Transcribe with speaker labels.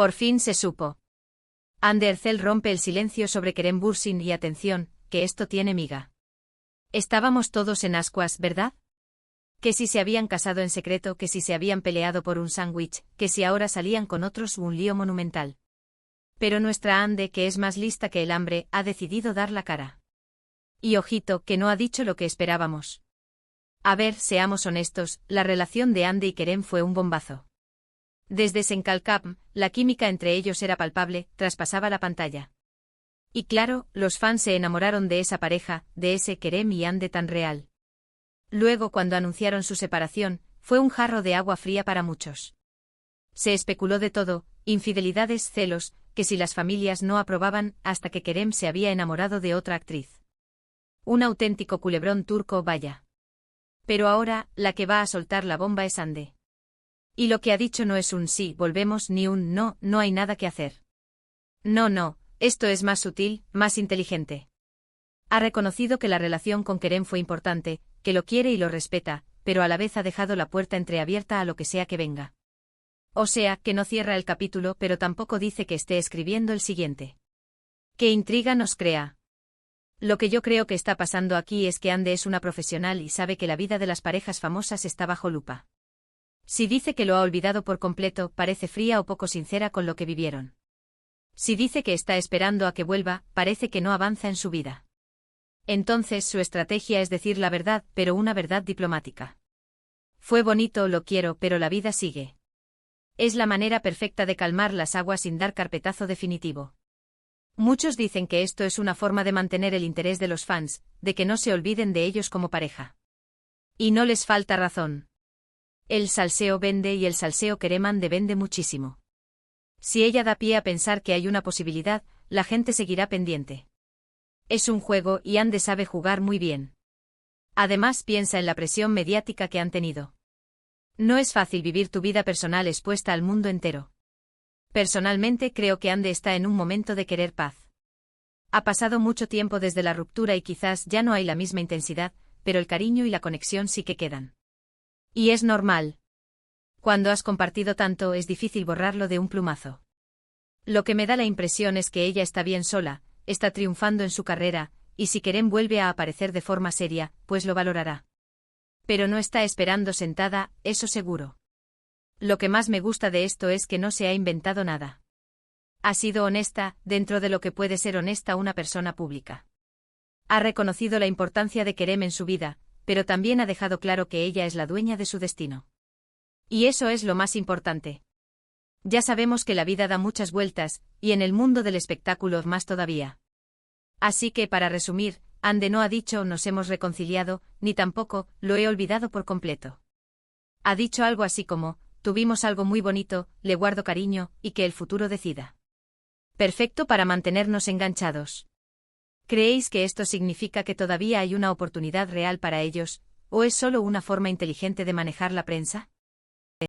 Speaker 1: Por fin se supo. Andercel rompe el silencio sobre Kerem Bürsin y atención, que esto tiene miga. Estábamos todos en ascuas, ¿verdad? Que si se habían casado en secreto, que si se habían peleado por un sándwich, que si ahora salían con otros, un lío monumental. Pero nuestra Ande, que es más lista que el hambre, ha decidido dar la cara. Y ojito, que no ha dicho lo que esperábamos. A ver, seamos honestos, la relación de Ande y Kerem fue un bombazo. Desde Senkalkam, la química entre ellos era palpable, traspasaba la pantalla. Y claro, los fans se enamoraron de esa pareja, de ese Kerem y Ande tan real. Luego, cuando anunciaron su separación, fue un jarro de agua fría para muchos. Se especuló de todo, infidelidades, celos, que si las familias no aprobaban, hasta que Kerem se había enamorado de otra actriz. Un auténtico culebrón turco, vaya. Pero ahora, la que va a soltar la bomba es Ande. Y lo que ha dicho no es un sí, volvemos, ni un no, no hay nada que hacer. No, esto es más sutil, más inteligente. Ha reconocido que la relación con Kerem fue importante, que lo quiere y lo respeta, pero a la vez ha dejado la puerta entreabierta a lo que sea que venga. O sea, que no cierra el capítulo, pero tampoco dice que esté escribiendo el siguiente. ¿Qué intriga nos crea? Lo que yo creo que está pasando aquí es que Ande es una profesional y sabe que la vida de las parejas famosas está bajo lupa. Si dice que lo ha olvidado por completo, parece fría o poco sincera con lo que vivieron. Si dice que está esperando a que vuelva, parece que no avanza en su vida. Entonces su estrategia es decir la verdad, pero una verdad diplomática. Fue bonito, lo quiero, pero la vida sigue. Es la manera perfecta de calmar las aguas sin dar carpetazo definitivo. Muchos dicen que esto es una forma de mantener el interés de los fans, de que no se olviden de ellos como pareja. Y no les falta razón. El salseo vende y el salseo Kerem Ande vende muchísimo. Si ella da pie a pensar que hay una posibilidad, la gente seguirá pendiente. Es un juego y Ande sabe jugar muy bien. Además piensa en la presión mediática que han tenido. No es fácil vivir tu vida personal expuesta al mundo entero. Personalmente creo que Ande está en un momento de querer paz. Ha pasado mucho tiempo desde la ruptura y quizás ya no hay la misma intensidad, pero el cariño y la conexión sí que quedan. Y es normal. Cuando has compartido tanto es difícil borrarlo de un plumazo. Lo que me da la impresión es que ella está bien sola, está triunfando en su carrera, y si Kerem vuelve a aparecer de forma seria, pues lo valorará. Pero no está esperando sentada, eso seguro. Lo que más me gusta de esto es que no se ha inventado nada. Ha sido honesta, dentro de lo que puede ser honesta una persona pública. Ha reconocido la importancia de Kerem en su vida, pero también ha dejado claro que ella es la dueña de su destino. Y eso es lo más importante. Ya sabemos que la vida da muchas vueltas, y en el mundo del espectáculo más todavía. Así que, para resumir, Ande no ha dicho nos hemos reconciliado, ni tampoco lo he olvidado por completo. Ha dicho algo así como, tuvimos algo muy bonito, le guardo cariño, y que el futuro decida. Perfecto para mantenernos enganchados. ¿Creéis que esto significa que todavía hay una oportunidad real para ellos, o es solo una forma inteligente de manejar la prensa?